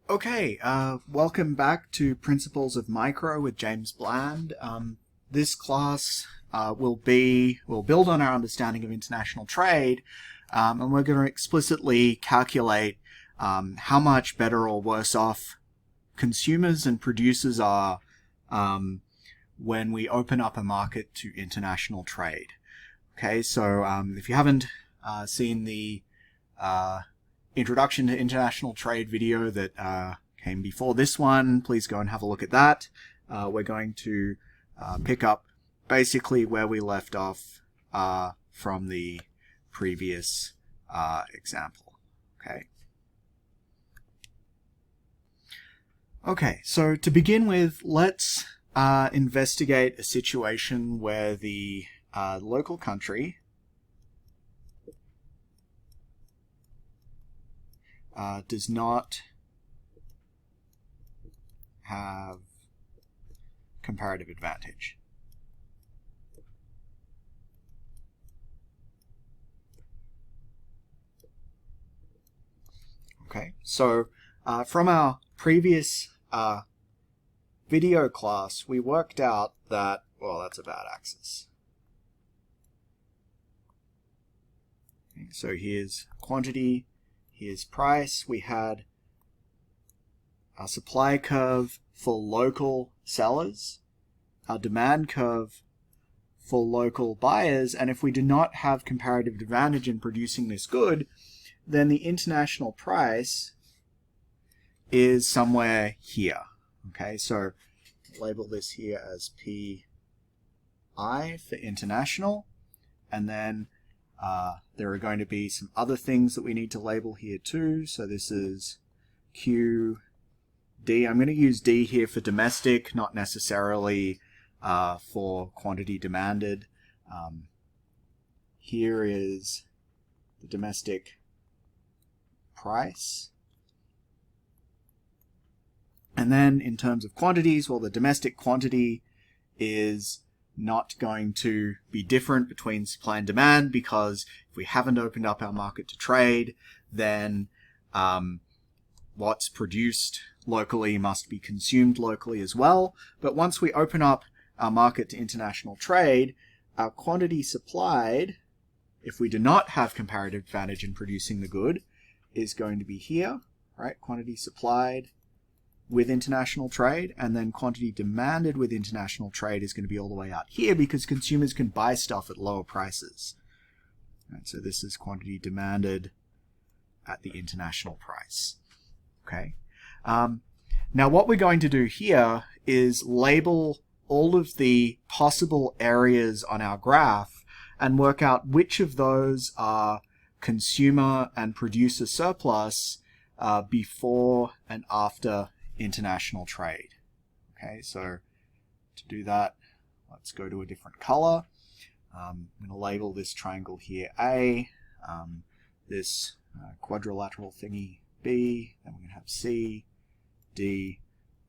Okay, welcome back to Principles of Micro with James Bland. This class will build on our understanding of international trade, and we're going to explicitly calculate how much better or worse off consumers and producers are when we open up a market to international trade. Okay, so if you haven't seen the introduction to international trade video that came before this one, please go and have a look at that. We're going to pick up basically where we left off from the previous example. Okay, so to begin with, let's investigate a situation where the local country does not have comparative advantage. Okay, so from our previous video class, we worked out that, well, that's a bad axis. Okay, so here's quantity. Here's price. We had our supply curve for local sellers, our demand curve for local buyers, and if we do not have comparative advantage in producing this good, then the international price is somewhere here. Okay, so label this here as PI for international, and then there are going to be some other things that we need to label here too. So this is QD. I'm going to use D here for domestic, not necessarily for quantity demanded. Here is the domestic price. And then in terms of quantities, well, the domestic quantity is not going to be different between supply and demand, because if we haven't opened up our market to trade, then what's produced locally must be consumed locally as well. But once we open up our market to international trade, our quantity supplied, if we do not have comparative advantage in producing the good, is going to be here, right? Quantity supplied with international trade, and then quantity demanded with international trade is going to be all the way out here because consumers can buy stuff at lower prices. Right, so this is quantity demanded at the international price. Okay. Now what we're going to do here is label all of the possible areas on our graph and work out which of those are consumer and producer surplus before and after international trade. Okay, so to do that, let's go to a different color. I'm going to label this triangle here A, this quadrilateral thingy B, then we're going to have C, D,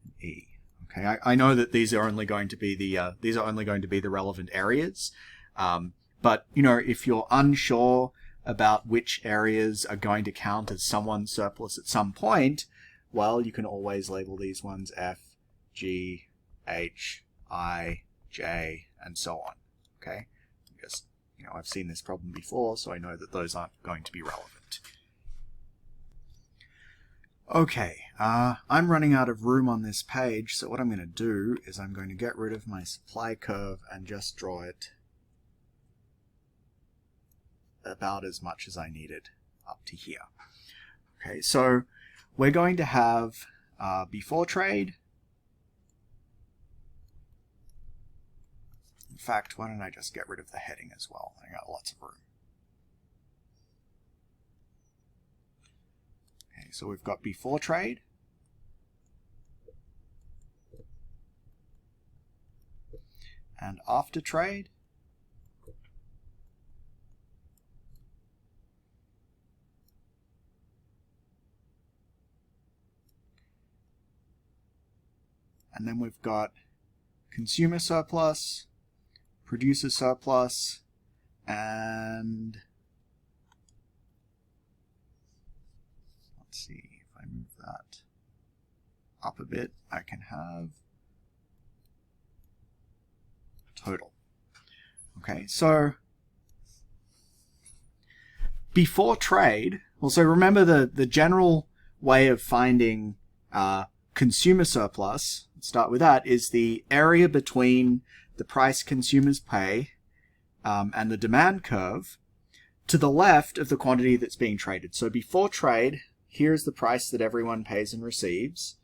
and E. Okay, I know that these are only going to be the relevant areas, but you know, if you're unsure about which areas are going to count as someone's surplus at some point, well, you can always label these ones F, G, H, I, J, and so on. Okay, just, you know, I've seen this problem before, so I know that those aren't going to be relevant. Okay, I'm running out of room on this page, so what I'm going to do is I'm going to get rid of my supply curve and just draw it about as much as I needed up to here. Okay, so we're going to have before trade. In fact, why don't I just get rid of the heading as well? I got lots of room. Okay, so we've got before trade. And after trade. And then we've got consumer surplus, producer surplus, and let's see if I move that. up a bit, I can have total. Okay, so before trade, well, so remember the general way of finding consumer surplus, let's start with that, is the area between the price consumers pay and the demand curve to the left of the quantity that's being traded. So before trade, here's the price that everyone pays and receives.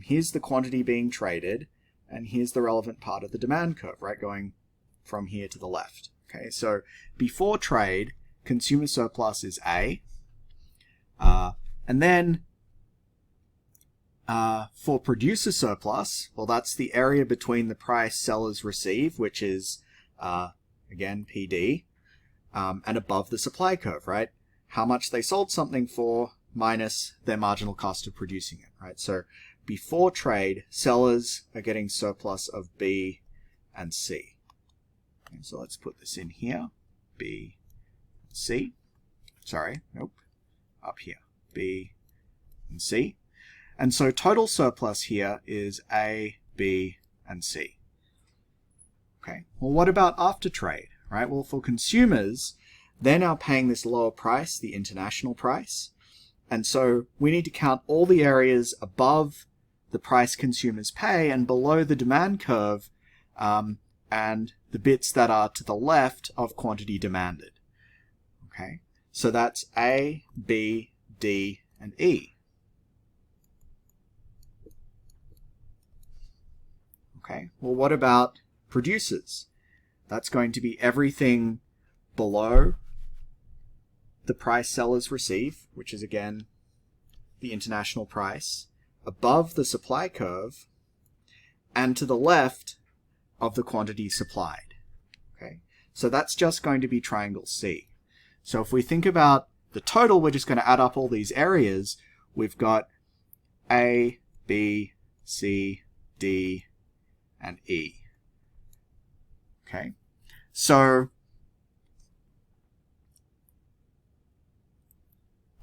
Here's the quantity being traded, and here's the relevant part of the demand curve, right, going from here to the left. Okay, so before trade, consumer surplus is A. And then for producer surplus, well, that's the area between the price sellers receive, which is, again, PD, and above the supply curve, right? How much they sold something for minus their marginal cost of producing it, right? So before trade, sellers are getting surplus of B and C. Okay, so let's put this in here, B, C. Sorry, nope, up here, B and C. And so total surplus here is A, B, and C. Okay, well, what about after trade, right? Well, for consumers, they're now paying this lower price, the international price. And so we need to count all the areas above the price consumers pay and below the demand curve, and the bits that are to the left of quantity demanded. Okay, so that's A, B, D, and E. Okay, well, what about producers? That's going to be everything below the price sellers receive, which is, again, the international price, above the supply curve, and to the left of the quantity supplied. Okay, so that's just going to be triangle C. So if we think about the total, we're just going to add up all these areas. We've got A, B, C, D, and E. Okay, so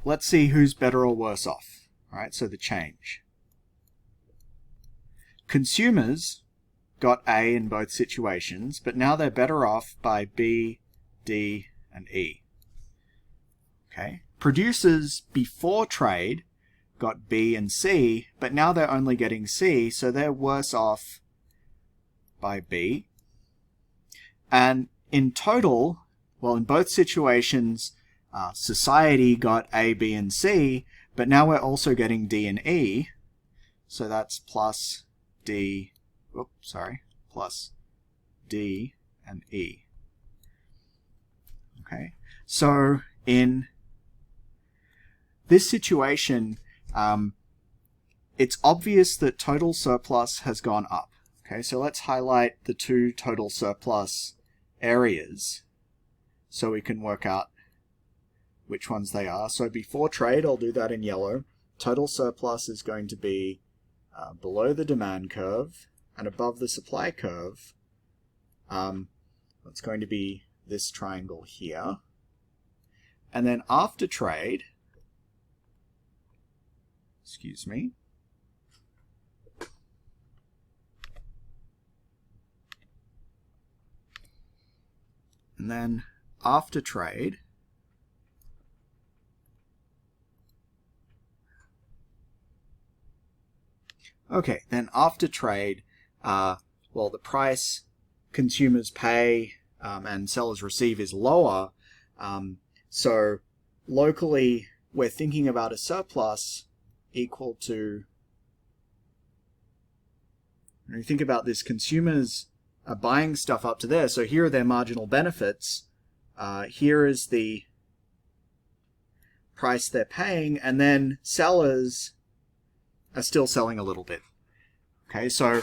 let's see who's better or worse off. All right, so the change. Consumers got A in both situations, but now they're better off by B, D, and E. Okay, producers before trade got B and C, but now they're only getting C, so they're worse off by B. And in total, well, in both situations, society got A, B, and C, but now we're also getting D and E, so that's plus D, plus D and E. Okay, so in this situation, it's obvious that total surplus has gone up. Okay, so let's highlight the two total surplus areas so we can work out which ones they are. So before trade, I'll do that in yellow. Total surplus is going to be below the demand curve and above the supply curve. It's going to be this triangle here. And then after trade, excuse me, and then after trade, okay, then after trade, well, the price consumers pay and sellers receive is lower. So locally, we're thinking about a surplus equal to, when you think about this, consumers are buying stuff up to there. So here are their marginal benefits. Here is the price they're paying, and then sellers are still selling a little bit. Okay, so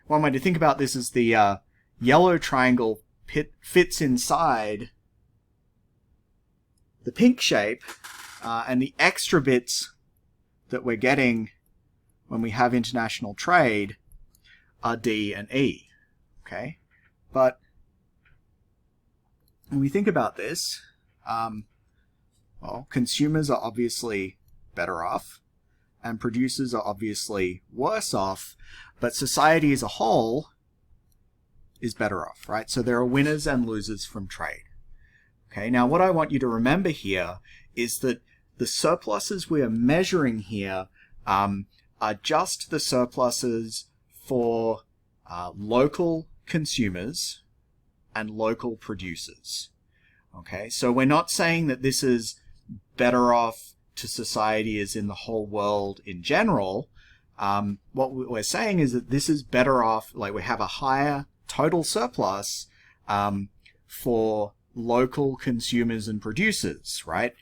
one way to think about this is the yellow triangle fits inside the pink shape, and the extra bits that we're getting when we have international trade are D and E. Okay, but when we think about this, well, consumers are obviously better off, and producers are obviously worse off, but society as a whole is better off, right? So there are winners and losers from trade. Okay, now what I want you to remember here is that the surpluses we are measuring here are just the surpluses for local consumers and local producers. Okay, so we're not saying that this is better off to society as in the whole world in general. What we're saying is that this is better off, like we have a higher total surplus for local consumers and producers, right?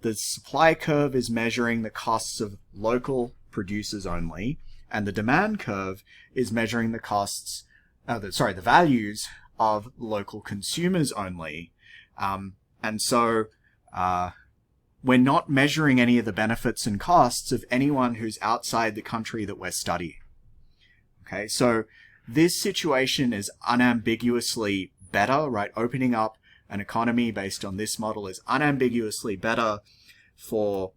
The supply curve is measuring the costs of local producers only, and the demand curve is measuring the costs, the values of local consumers only. And so we're not measuring any of the benefits and costs of anyone who's outside the country that we're studying. Okay, so this situation is unambiguously better, right? Opening up an economy based on this model is unambiguously better for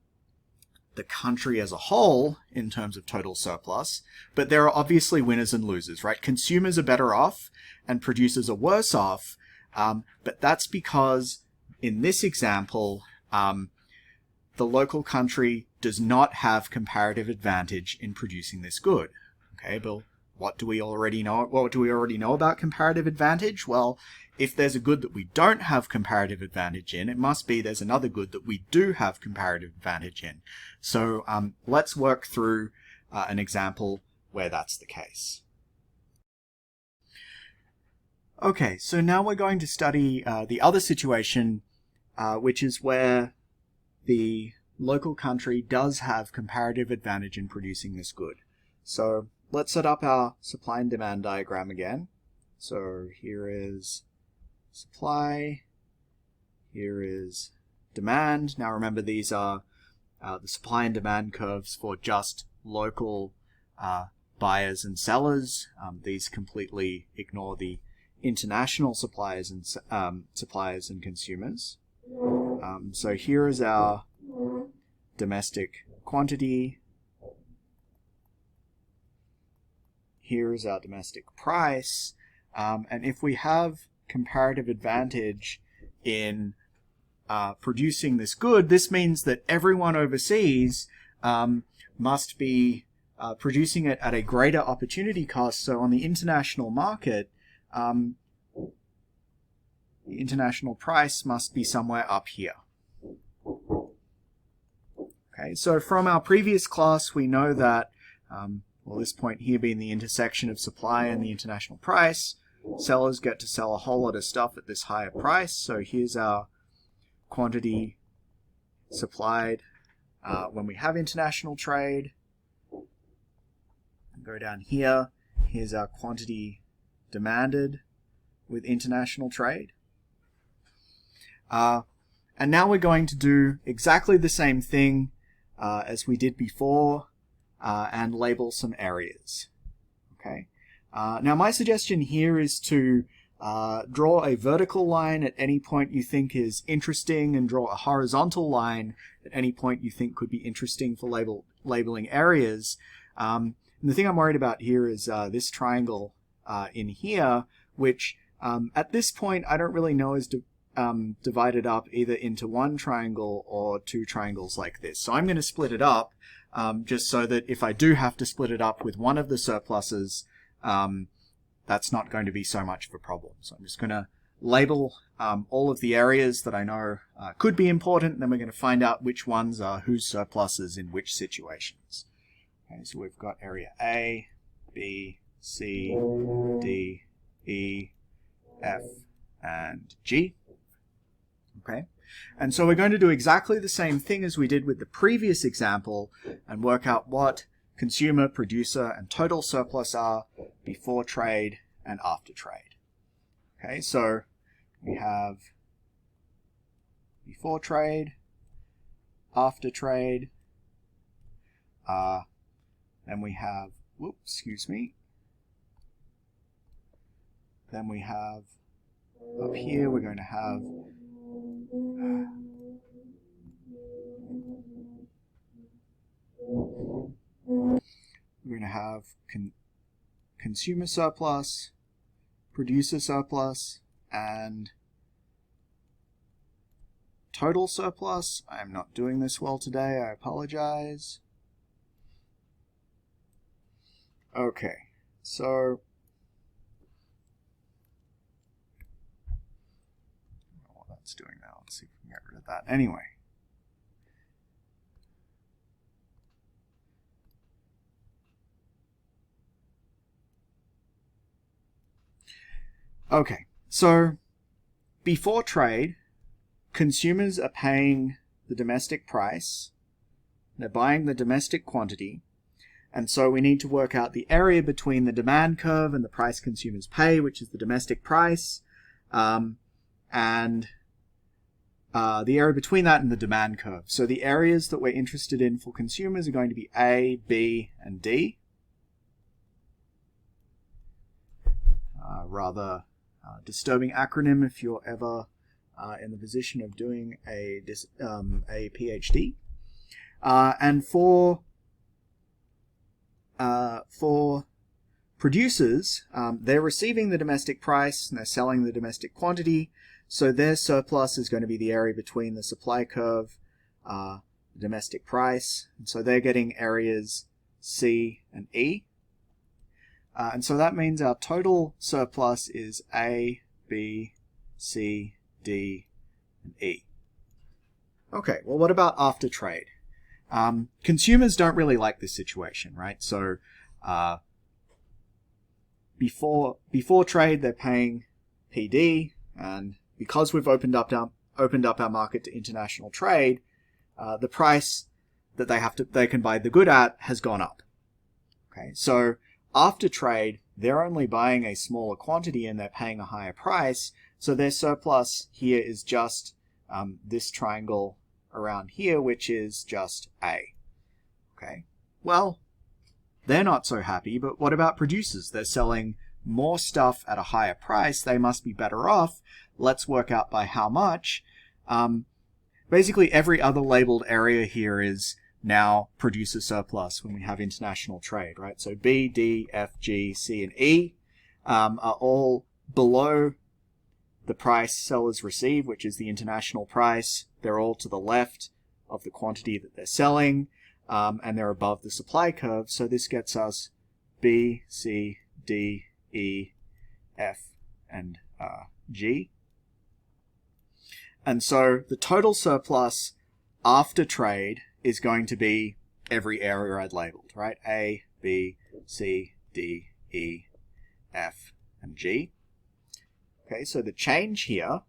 the country as a whole in terms of total surplus, but there are obviously winners and losers, right? Consumers are better off and producers are worse off, but that's because in this example, the local country does not have comparative advantage in producing this good. Okay, but what do we already know? What do we already know about comparative advantage? Well, if there's a good that we don't have comparative advantage in, it must be there's another good that we do have comparative advantage in. So let's work through an example where that's the case. Okay, so now we're going to study the other situation, which is where the local country does have comparative advantage in producing this good. So let's set up our supply and demand diagram again. So here is supply, here is demand. Now remember, these are the supply and demand curves for just local buyers and sellers. These completely ignore the international suppliers and consumers. So here is our domestic quantity. Here is our domestic price. And if we have comparative advantage in producing this good, this means that everyone overseas must be producing it at a greater opportunity cost. So on the international market, the international price must be somewhere up here. Okay, so from our previous class, we know that, this point here being the intersection of supply and the international price, sellers get to sell a whole lot of stuff at this higher price. So here's our quantity supplied when we have international trade. Go down here. Here's our quantity demanded with international trade. And now we're going to do exactly the same thing as we did before and label some areas. Okay. Now my suggestion here is to draw a vertical line at any point you think is interesting and draw a horizontal line at any point you think could be interesting for labeling areas. And the thing I'm worried about here is this triangle in here, which at this point I don't really know is divided up either into one triangle or two triangles like this. So I'm going to split it up just so that if I do have to split it up with one of the surpluses, that's not going to be so much of a problem. So I'm just going to label all of the areas that I know could be important, and then we're going to find out which ones are whose surpluses in which situations. Okay, so we've got area A, B, C, D, E, F, and G. Okay, and so we're going to do exactly the same thing as we did with the previous example and work out what consumer, producer, and total surplus are before trade and after trade. Okay, so we have before trade, after trade, then we have, then we have up here, we're going to have we're going to have consumer surplus, producer surplus, and total surplus. I'm not doing this well today, I apologize. Okay, so what that's doing now, let's see if we can get rid of that. Anyway. Okay, so before trade, consumers are paying the domestic price, they're buying the domestic quantity, and so we need to work out the area between the demand curve and the price consumers pay, which is the domestic price, and the area between that and the demand curve. So the areas that we're interested in for consumers are going to be A, B, and D. Rather disturbing acronym if you're ever in the position of doing a PhD. And for producers, they're receiving the domestic price and they're selling the domestic quantity, so their surplus is going to be the area between the supply curve, the domestic price, and so they're getting areas C and E. And so that means our total surplus is A, B, C, D, and E. Okay, well, what about after trade? Consumers don't really like this situation, right? So before trade, they're paying PD, and because we've opened up our market to international trade, the price that they can buy the good at has gone up. Okay, so after trade, they're only buying a smaller quantity and they're paying a higher price, so their surplus here is just this triangle around here, which is just A. Okay, well, they're not so happy, but what about producers? They're selling more stuff at a higher price, they must be better off. Let's work out by how much. Basically, every other labeled area here is now producer surplus when we have international trade, right? So B, D, F, G, C, and E are all below the price sellers receive, which is the international price. They're all to the left of the quantity that they're selling, and they're above the supply curve. So this gets us B, C, D, E, F, and G. And so the total surplus after trade is going to be every area I'd labeled, right? A, B, C, D, E, F, and G. Okay, so the change here,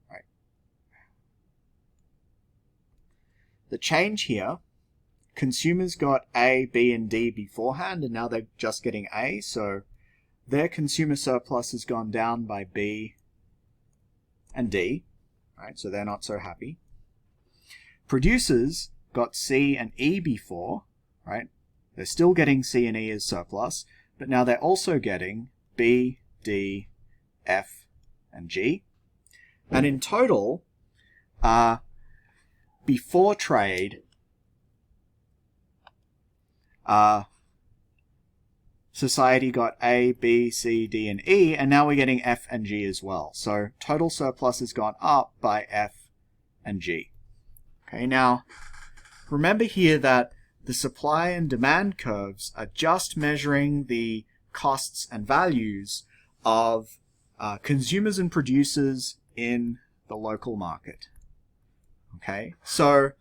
right? The change here, consumers got A, B, and D beforehand, and now they're just getting A, so their consumer surplus has gone down by B and D. Right, so they're not so happy. Producers got C and E before, right? They're still getting C and E as surplus, but now they're also getting B, D, F, and G. And in total, before trade, society got A, B, C, D, and E, and now we're getting F and G as well. So total surplus has gone up by F and G. Okay, now remember here that the supply and demand curves are just measuring the costs and values of consumers and producers in the local market. Okay, so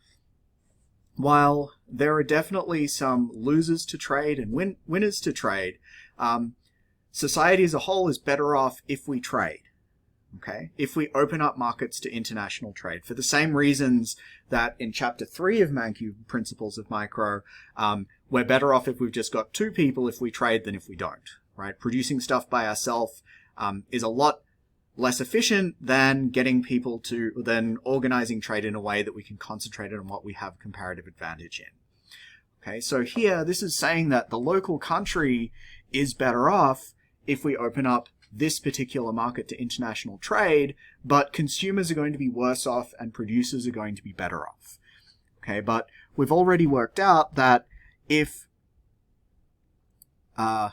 while there are definitely some losers to trade and winners to trade, society as a whole is better off if we trade. Okay, if we open up markets to international trade, for the same reasons that in Chapter 3 of Mankey Principles of Micro, we're better off if we've just got two people if we trade than if we don't. Right, producing stuff by ourselves is a lot less efficient than than organizing trade in a way that we can concentrate on what we have comparative advantage in. Okay, so here, this is saying that the local country is better off if we open up this particular market to international trade, but consumers are going to be worse off and producers are going to be better off. Okay, but we've already worked out that if oh,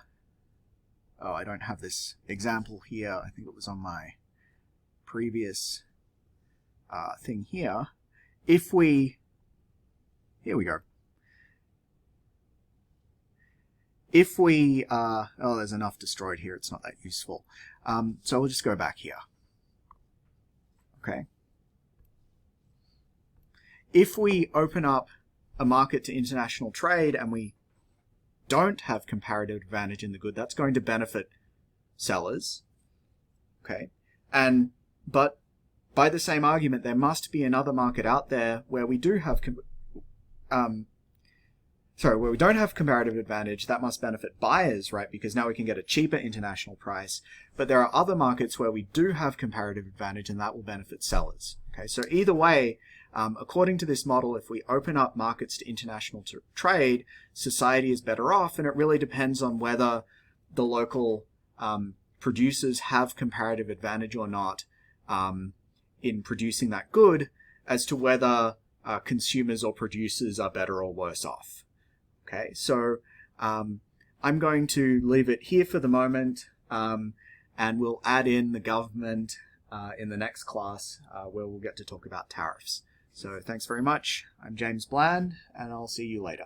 I don't have this example here. I think it was on my previous thing here. If we, here we go. If we, oh, there's enough destroyed here. It's not that useful. So we'll just go back here. Okay. If we open up a market to international trade and we don't have comparative advantage in the good, that's going to benefit sellers. Okay. But by the same argument, there must be another market out there where we do have where we don't have comparative advantage. That must benefit buyers, right? Because now we can get a cheaper international price. But there are other markets where we do have comparative advantage, and that will benefit sellers. Okay, so either way, according to this model, if we open up markets to international trade, society is better off, and it really depends on whether the local producers have comparative advantage or not in producing that good, as to whether consumers or producers are better or worse off. Okay, so I'm going to leave it here for the moment, and we'll add in the government in the next class where we'll get to talk about tariffs. So thanks very much. I'm James Bland, and I'll see you later.